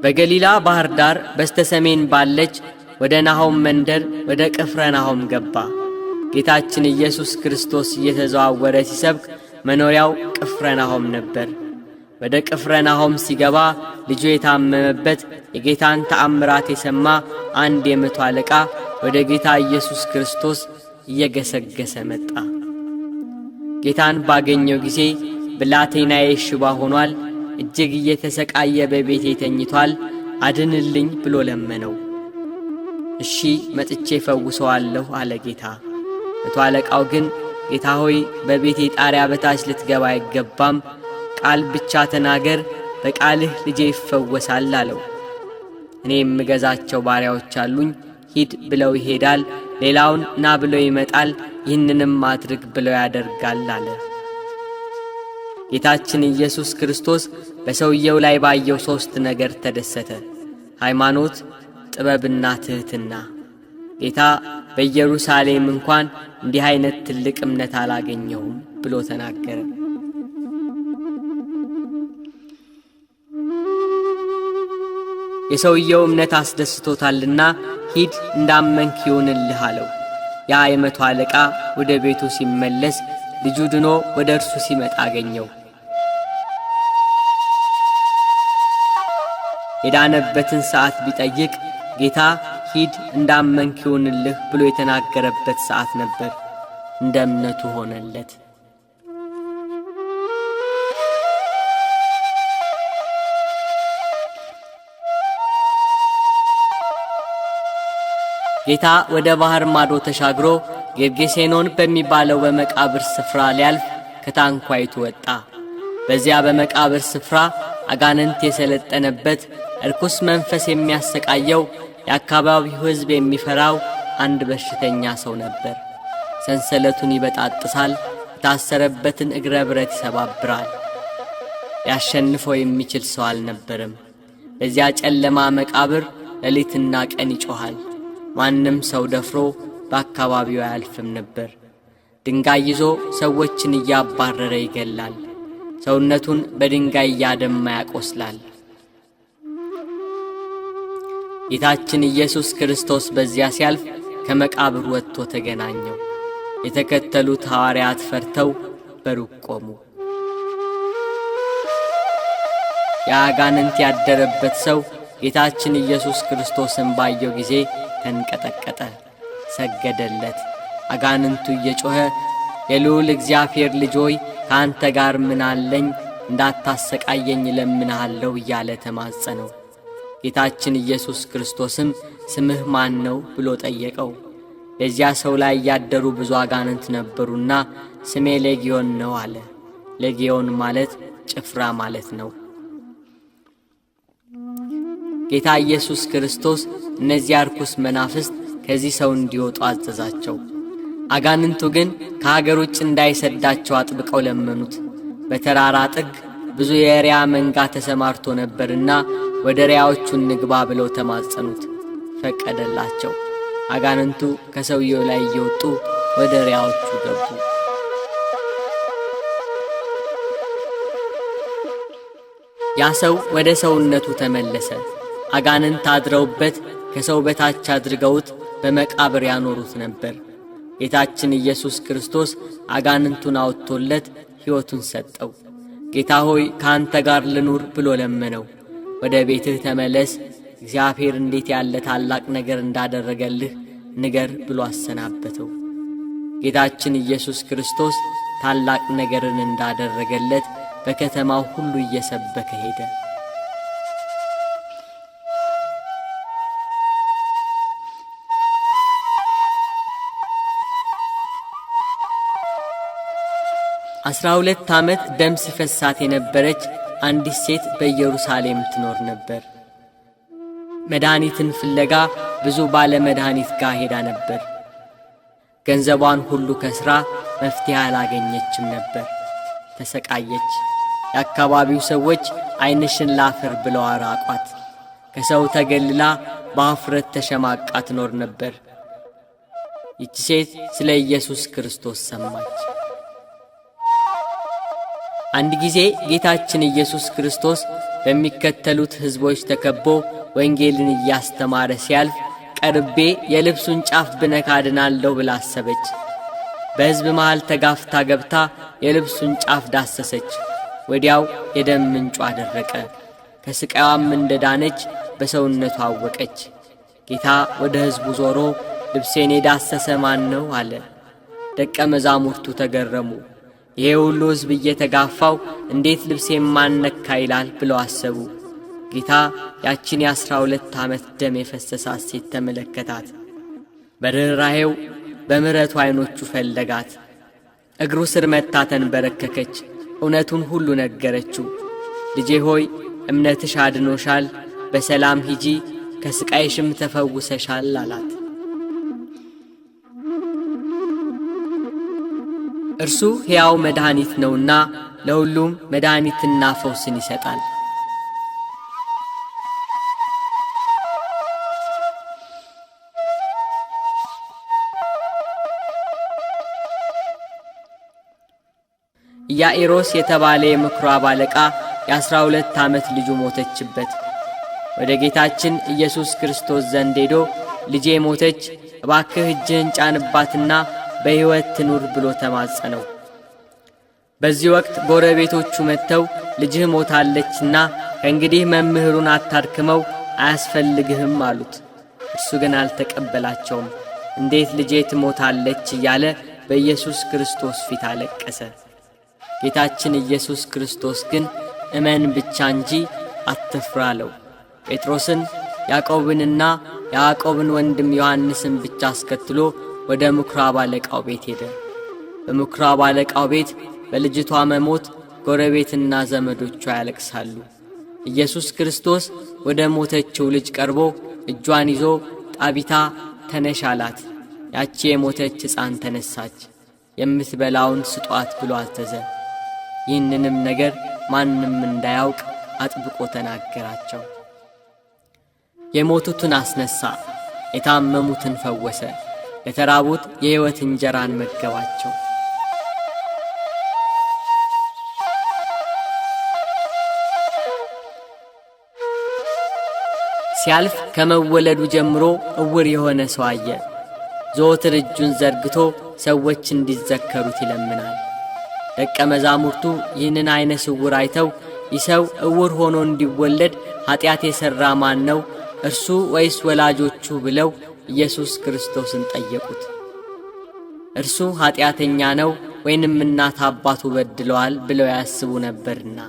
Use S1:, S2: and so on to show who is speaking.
S1: በገሊላ ባህር ዳር በስተሰሜን ባለች ወደ ናሆም መንደር ወደ ቅፍርናሆም ገባ። ጌታችን ኢየሱስ ክርስቶስ እየተዘዋወረ ሲሰብክ መኖሪያው ቅፍርናሆም ነበር። ወደ ቅፍርናሆም ሲገባ ልጁ የታመመበት የጌታን ተአምራት የሰማ አንድ የመቶ አለቃ ወደ ጌታ ኢየሱስ ክርስቶስ እየገሰገሰ መጣ። ጌታን ባገኘው ጊዜ ብላቴናዬ ሽባ ሆኗል፣ እጅግ እየተሰቃየ በቤቴ ተኝቷል፣ አድንልኝ ብሎ ለመነው። እሺ መጥቼ ፈውሰዋለሁ አለ ጌታ። መቶ አለቃው ግን ጌታ ሆይ በቤቴ ጣሪያ በታች ልትገባ አይገባም፣ ቃል ብቻ ተናገር፣ በቃልህ ልጄ ይፈወሳል አለው። እኔ የምገዛቸው ባሪያዎች አሉኝ፣ ሂድ ብለው ይሄዳል፣ ሌላውን ና ብለው ይመጣል፣ ይህንንም አድርግ ብለው ያደርጋል አለ። ጌታችን ኢየሱስ ክርስቶስ በሰውየው ላይ ባየው 3 ነገር ተደሰተ፤ ሃይማኖት፣ ጥበብና ትሕትና። ጌታ በኢየሩሳሌም እንኳን እንዲህ አይነት ትልቅ እምነት አላገኘሁም ብሎ ተናገረ። የሰውየው እምነት አስደስቶታልና ሂድ እንዳመንክ ይሁንልህ አለው። ያ የመቶ አለቃ ወደ ቤቱ ሲመለስ ልጁ ድኖ ወደ እርሱ ሲመጣ አገኘው። የዳነበትን ሰዓት ቢጠይቅ ጌታ ሂድ እንዳመንክ ይሁንልህ ብሎ የተናገረበት ሰዓት ነበር። እንደ እምነቱ ሆነለት። ጌታ ወደ ባህር ማዶ ተሻግሮ ጌርጌሴኖን በሚባለው በመቃብር ስፍራ ሊያልፍ ከታንኳይቱ ወጣ። በዚያ በመቃብር ስፍራ አጋንንት የሰለጠነበት እርኩስ መንፈስ የሚያሰቃየው የአካባቢው ሕዝብ የሚፈራው አንድ በሽተኛ ሰው ነበር። ሰንሰለቱን ይበጣጥሳል፣ የታሰረበትን እግረ ብረት ይሰባብራል። ሊያሸንፈው የሚችል ሰው አልነበረም። በዚያ ጨለማ መቃብር ሌሊትና ቀን ይጮኻል። ማንም ሰው ደፍሮ በአካባቢው አያልፍም ነበር። ድንጋይ ይዞ ሰዎችን እያባረረ ይገላል። ሰውነቱን በድንጋይ እያደማ ያቆስላል። ጌታችን ኢየሱስ ክርስቶስ በዚያ ሲያልፍ ከመቃብር ወጥቶ ተገናኘው። የተከተሉት ሐዋርያት ፈርተው በሩቅ ቆሙ። የአጋንንት ያደረበት ሰው ጌታችን ኢየሱስ ክርስቶስን ባየው ጊዜ ተንቀጠቀጠ፣ ሰገደለት። አጋንንቱ እየጮኸ የልዑል እግዚአብሔር ልጅ ሆይ ከአንተ ጋር ምን አለኝ? እንዳታሰቃየኝ እለምንሃለሁ እያለ ተማጸነው። ጌታችን ኢየሱስ ክርስቶስም ስምህ ማን ነው ብሎ ጠየቀው። በዚያ ሰው ላይ ያደሩ ብዙ አጋንንት ነበሩና ስሜ ሌጊዮን ነው አለ። ሌጊዮን ማለት ጭፍራ ማለት ነው። ጌታ ኢየሱስ ክርስቶስ እነዚያ ርኩስ መናፍስት ከዚህ ሰው እንዲወጡ አዘዛቸው። አጋንንቱ ግን ከሀገር ውጭ እንዳይሰዳቸው አጥብቀው ለመኑት። በተራራ ጥግ ብዙ የሪያ መንጋ ተሰማርቶ ነበርና ወደ ሪያዎቹ እንግባ ብለው ተማጸኑት። ፈቀደላቸው። አጋንንቱ ከሰውየው ላይ እየወጡ ወደ ሪያዎቹ ገቡ። ያ ሰው ወደ ሰውነቱ ተመለሰ። አጋንንት አድረውበት ከሰው በታች አድርገውት በመቃብር ያኖሩት ነበር። ጌታችን ኢየሱስ ክርስቶስ አጋንንቱን አውጥቶለት ሕይወቱን ሰጠው። ጌታ ሆይ ከአንተ ጋር ልኑር ብሎ ለመነው። ወደ ቤትህ ተመለስ፣ እግዚአብሔር እንዴት ያለ ታላቅ ነገር እንዳደረገልህ ንገር ብሎ አሰናበተው። ጌታችን ኢየሱስ ክርስቶስ ታላቅ ነገርን እንዳደረገለት በከተማው ሁሉ እየሰበከ ሄደ። አስራ 12 ዓመት ደም ሲፈሳት የነበረች አንዲት ሴት በኢየሩሳሌም ትኖር ነበር። መድኃኒትን ፍለጋ ብዙ ባለ መድኃኒት ጋር ሄዳ ነበር። ገንዘቧን ሁሉ ከስራ መፍትሄ አላገኘችም ነበር። ተሰቃየች። የአካባቢው ሰዎች ዓይንሽን ላፈር ብለው አራቋት። ከሰው ተገልላ በአፍረት ተሸማቃ ትኖር ነበር። ይቺ ሴት ስለ ኢየሱስ ክርስቶስ ሰማች። አንድ ጊዜ ጌታችን ኢየሱስ ክርስቶስ በሚከተሉት ሕዝቦች ተከቦ ወንጌልን እያስተማረ ሲያልፍ ቀርቤ የልብሱን ጫፍ ብነካ ድናለሁ ብላ አሰበች። በሕዝብ መሃል ተጋፍታ ገብታ የልብሱን ጫፍ ዳሰሰች። ወዲያው የደም ምንጯ ደረቀ። ከስቃዋም እንደዳነች በሰውነቷ አወቀች። ጌታ ወደ ሕዝቡ ዞሮ ልብሴን የዳሰሰ ማን ነው አለ። ደቀ መዛሙርቱ ተገረሙ። ይሄ ሁሉ ሕዝብ እየተጋፋው እንዴት ልብሴን ማን ነካ ይላል ብለው አሰቡ። ጌታ ያችን የ12 ዓመት ደም የፈሰሳት ሴት ተመለከታት። በርኅራኄው በምሕረቱ ዓይኖቹ ፈለጋት። እግሩ ስር መታ ተንበረከከች። እውነቱን ሁሉ ነገረችው። ልጄ ሆይ እምነትሽ አድኖሻል፣ በሰላም ሂጂ፣ ከስቃይሽም ተፈውሰሻል አላት። እርሱ ሕያው መድኃኒት ነውና ለሁሉም መድኃኒትና ፈውስን ይሰጣል። ኢያኢሮስ የተባለ የምኵራብ አለቃ የ12 ዓመት ልጁ ሞተችበት። ወደ ጌታችን ኢየሱስ ክርስቶስ ዘንድ ሄዶ ልጄ ሞተች፣ እባክህ እጅህን ጫንባትና በሕይወት ትኑር ብሎ ተማጸነው። በዚህ ወቅት ጎረቤቶቹ መጥተው ልጅህ ሞታለችና ከእንግዲህ መምህሩን አታድክመው፣ አያስፈልግህም አሉት። እርሱ ግን አልተቀበላቸውም። እንዴት ልጄ ትሞታለች እያለ በኢየሱስ ክርስቶስ ፊት አለቀሰ። ጌታችን ኢየሱስ ክርስቶስ ግን እመን ብቻ እንጂ አትፍራ አለው። ጴጥሮስን ያዕቆብንና የያዕቆብን ወንድም ዮሐንስን ብቻ አስከትሎ ወደ ምኵራብ አለቃው ቤት ሄደ። በምኵራብ አለቃው ቤት በልጅቷ መሞት ጎረቤትና ዘመዶቿ ያለቅሳሉ። ኢየሱስ ክርስቶስ ወደ ሞተችው ልጅ ቀርቦ እጇን ይዞ ጣቢታ ተነሽ አላት። ያቺ የሞተች ሕፃን ተነሳች። የምትበላውን ስጧት ብሎ አዘዘ። ይህንንም ነገር ማንም እንዳያውቅ አጥብቆ ተናገራቸው። የሞቱትን አስነሳ፣ የታመሙትን ፈወሰ፣ ለተራቡት የሕይወት እንጀራን መገባቸው። ሲያልፍ ከመወለዱ ጀምሮ እውር የሆነ ሰው አየ። ዘወትር እጁን ዘርግቶ ሰዎች እንዲዘከሩት ይለምናል። ደቀ መዛሙርቱ ይህንን ዓይነ ስውር አይተው ይህ ሰው እውር ሆኖ እንዲወለድ ኀጢአት የሠራ ማን ነው? እርሱ ወይስ ወላጆቹ? ብለው ኢየሱስ ክርስቶስን ጠየቁት። እርሱ ኀጢአተኛ ነው ወይንም እናት አባቱ በድለዋል ብለው ያስቡ ነበርና